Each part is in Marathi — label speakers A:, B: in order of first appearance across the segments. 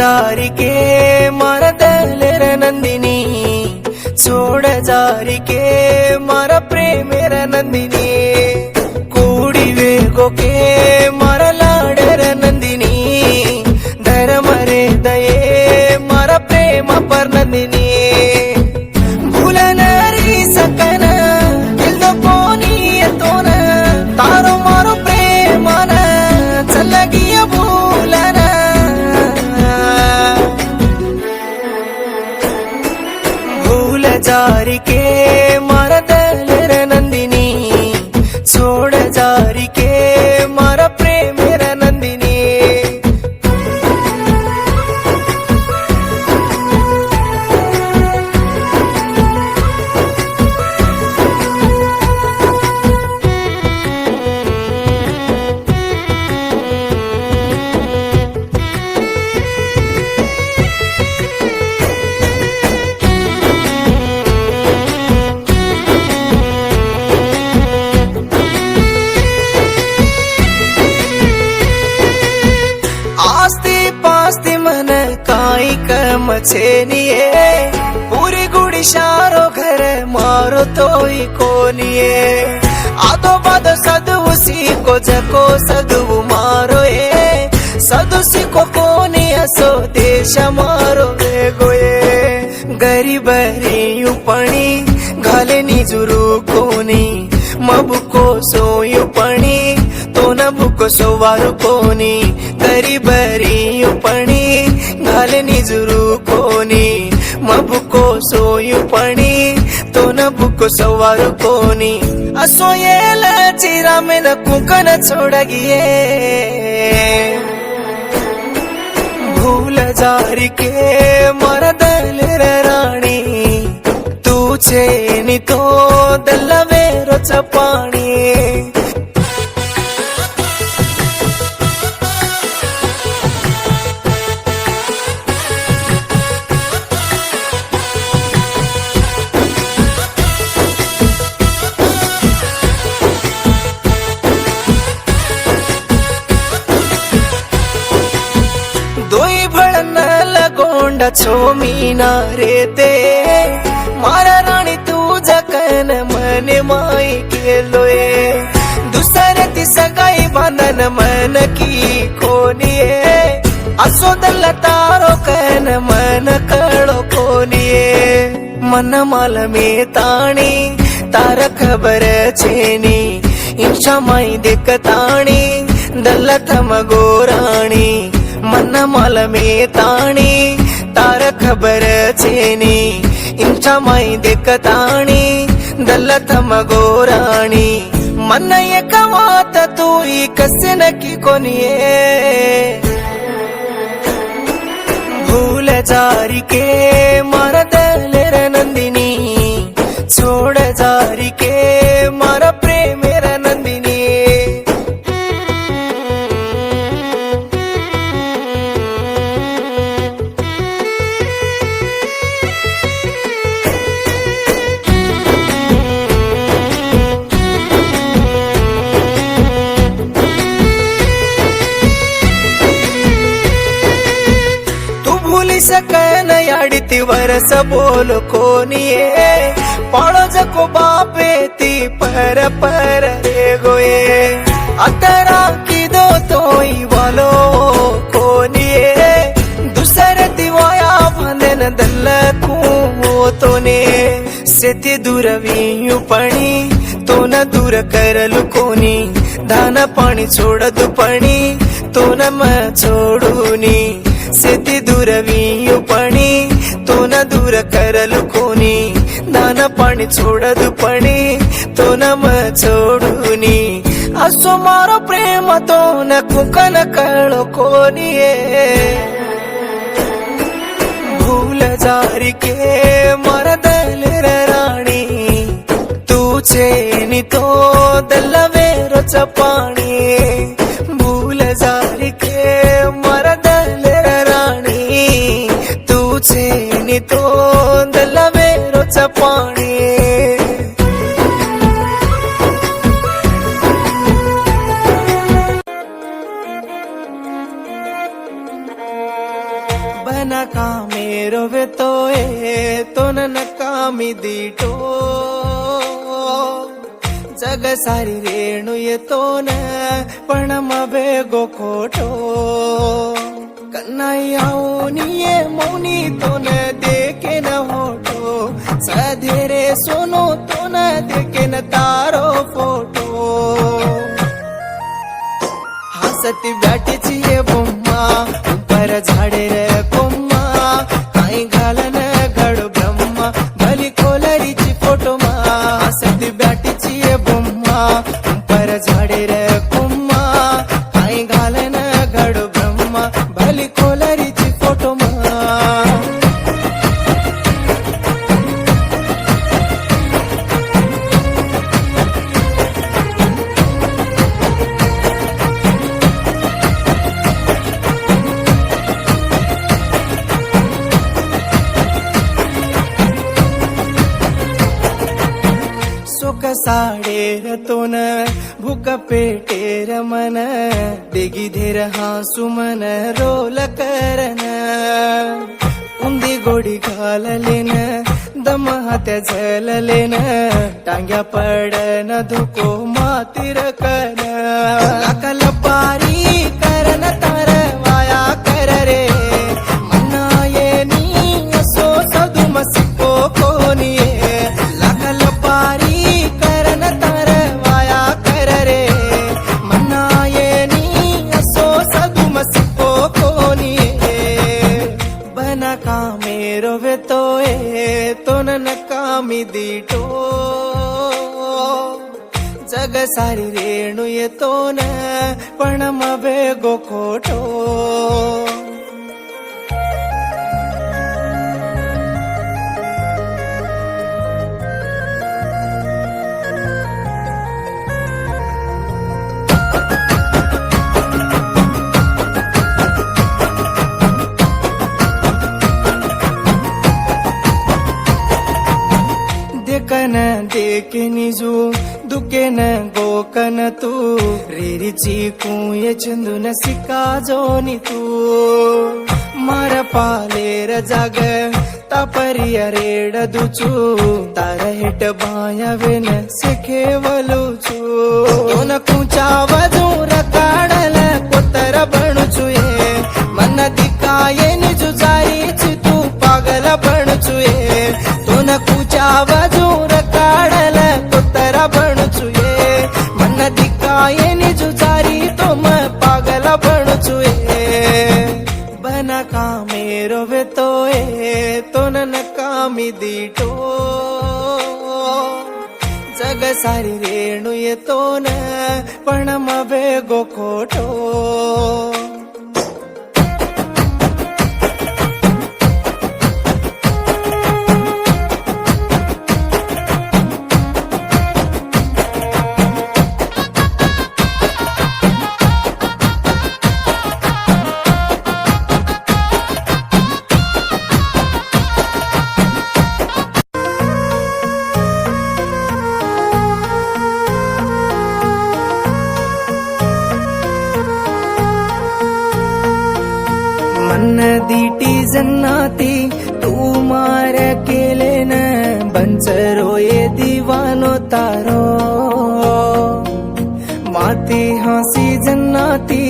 A: ಜಾರಿಕೆ ಮರದಲ್ಲಿರ ನಂದಿನಿ छोड़ जारिके मर प्रेमेर नंदिनी कूड़िवे गोके मर लाडर नंदिनी धर्मरे दये मर प्रेम पर नंदिनी भूलनरी सकन दिल कोनी तोन तारो मारो प्रेमन चलगिय भूलन जारिके मरदलिर नंदिनी छोड़ जारिके मर प्रेमेर नंदिनी मछेनिये पूरी गुड़ी शारो घर मारो तोई कोनिये आदो बादो सदु सीको जको सदु मारो सदु सीको कोनी असो देश मारो गोये गरीबरी उपणी घाले निजुरु कोनी मबुको सोयुपणी तो नबुको सोवारु कोनी गरीबरी उपणी घाले निजुरु कोनी मबुको सोयुपणी तो नबुको सोवारु कोनी असोयेल चिरा में न कुकन छोड़गिए भूल जारिके मरदलिर राणी तूचे नि तो दल्लवेरो चपाणी छोमीना रेते मारा राणी तुझा कन मने माई केलोये दुसरे ती सगाई बांधन मन की कोनिये असो दल तारो कन मन कळो कोनिये मन माल में ताणी तार खबर छेनी इंशा माई देख ताणी दल थम गोराणी मन माल में ताणी तार खबर छेनी इंचा माई देखताणी दल्लत मगोराणी मन एक मात तू कसे नकी कोनिये भूल जारिके मरदलिर नंदिनी छोड़ जारिके मर प्रेमेर नंदिनी सकन याडिती वरस बोलो कोनिये पाळो जको बापे ती पर रे गोये अतरा किदो तोई वालो कोनिये दुसरे दिवाया बंधन दल्ल तोने सेती दूरवियु पणी तो न दूर करलु कोनी दाना पाणी छोडदु पणी तो न म छोडूनी सेती दूरवियु पणी तो न दूर करलु कोनी दाना पाणी छोडदु पणी तो न म छोडूनी असो मारो प्रेम तो न कुकन कळो कोनिये भूल जारिके मरदलिर राणी तूचे नि तो दल्लवेरो चपाणी भूल जारिके मरदलिर राणी तूचे नि तो दल्लवेरो चपाणी बना कामे रोवेतोय तो नकामी दीटो जग सारी रेणू येतो न पण मबे गो खोटो कन्हैयाऊनिये मौनी तो न देखे न होटो सधेरे सोनो तो न देखे न तारो फोटो हसती बैठीची ये बोम्मा ऊपर झाडे रे कोम्मा काही घालन घडो ब्रह्मा भली कोलरीची फोटो मा हसती बैठीची ये बोम्मा ऊपर झाडे रे कोम्मा काही घालन घडो ब्रह्मा भली कोलरीची फोटो मा सुख साडेर तोन भूक पेटेर मन देगी धेर हासु मन रोल करन उंदी गोडी घाललेन दम हात्या झललेन टांग्या पडन धुको मातीर कन लाकल पारी करन तार वाया कर रे मन्ना ये नी असो सदु मसिको कोनिये लाकल पारी करन तार वाया कर रे मन्ना ये नी असो सदु मसिको कोनिये बना कामे रोवेतोय तो नकामी दीटो जग सारी रेणू येतो न पण मबे गो खोटो देखन देखे निजू दुकेन गोकन तू रेरीची कुये चंदुन सिका जोनी तू मार पालेर जाग तापरिय रेड दुचू तार हेट बायावेन सेखेवलुचू दोन कुचा वजूर काढल कोतर बणुचू ये मन दिकाये निजू जाईची तू पागल बणुचू ये दोन कुचा वजूर काढल कोतर बणुचू ये मन दिकाये निजू जारी तो म पागल बणुचू ये बना कामे रोवेतोय तो नकामी दीटो जग सारी रेणू येतो न पण मबे गो खोटो मन दीटी जन्नाती तू मार केले न बंचरो ये दीवानो तारो माती हासी जन्नाती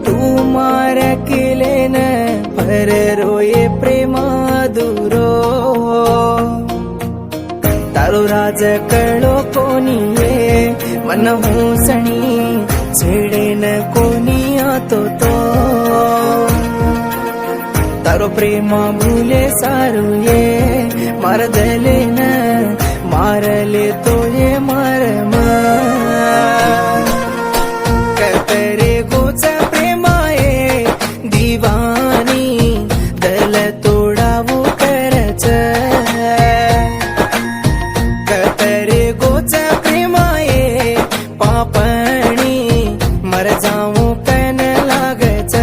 A: तू मार केले न पर रोये प्रेमा दूरो तारो राज कळो कोणीये मन हुसणी छेडेन कोणी आतो तो तारो प्रेम भूले सारू ये मार दले न मारले तो ये मार कतरे गोच प्रेमाये दीवानी दल तोडावू करच कतरे गोच प्रेमाये पापणी मर जाऊ कन लागच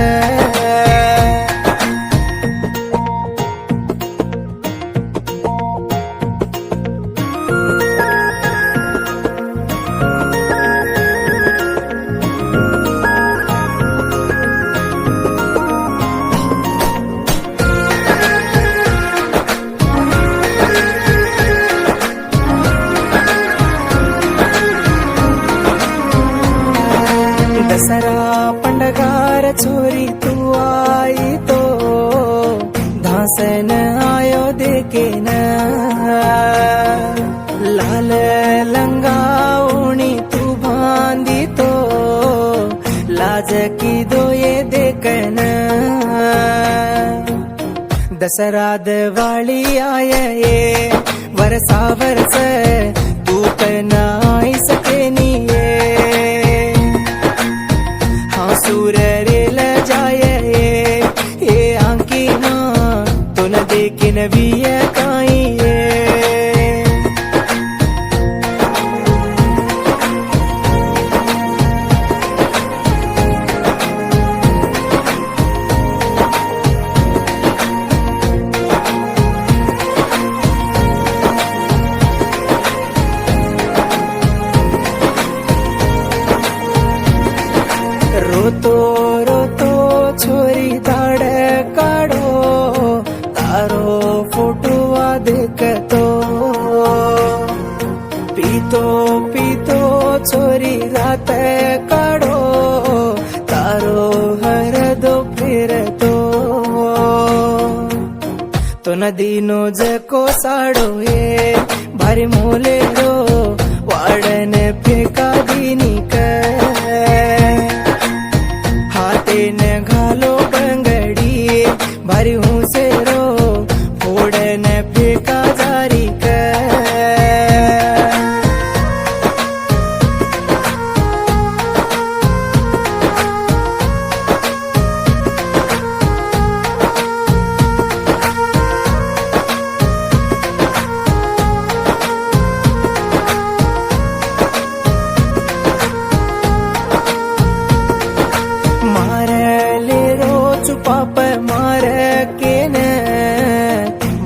A: दसरा पंडगार छोरी तू आई तो धासन आयो देखे न लाल लंगावणी तू बांधी तो लाज की दो ये देखन दसरा दिवाळी आय ये वरसा वरस तू पण आई सकेनी हाँ सूररेल जाय ये आंकीना तो न देखिन विय काई रोतो रोतो छोरी दाड काढो तारो फोटो देखतो पीतो पीतो छोरी रात काढो तारो हरदो फिरतो तो नदीनो जको साडो ये भारी मोले रो वाडन फेका दिनी हातेन घालो बंगडी भारी हुसेरो फोडन फेका जारी पाप मार के न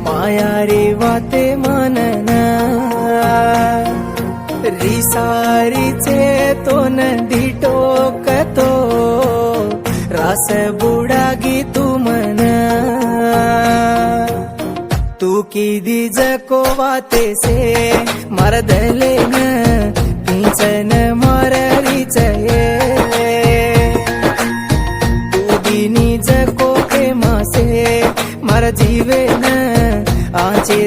A: माया रे वाते मनन रिसारीचे तो नदी टोकतो रास बुडागी तू मन तू की दिजको वाते से मरदले न पिंचन मारीच जको प्रेमा से मर जीवे न आचे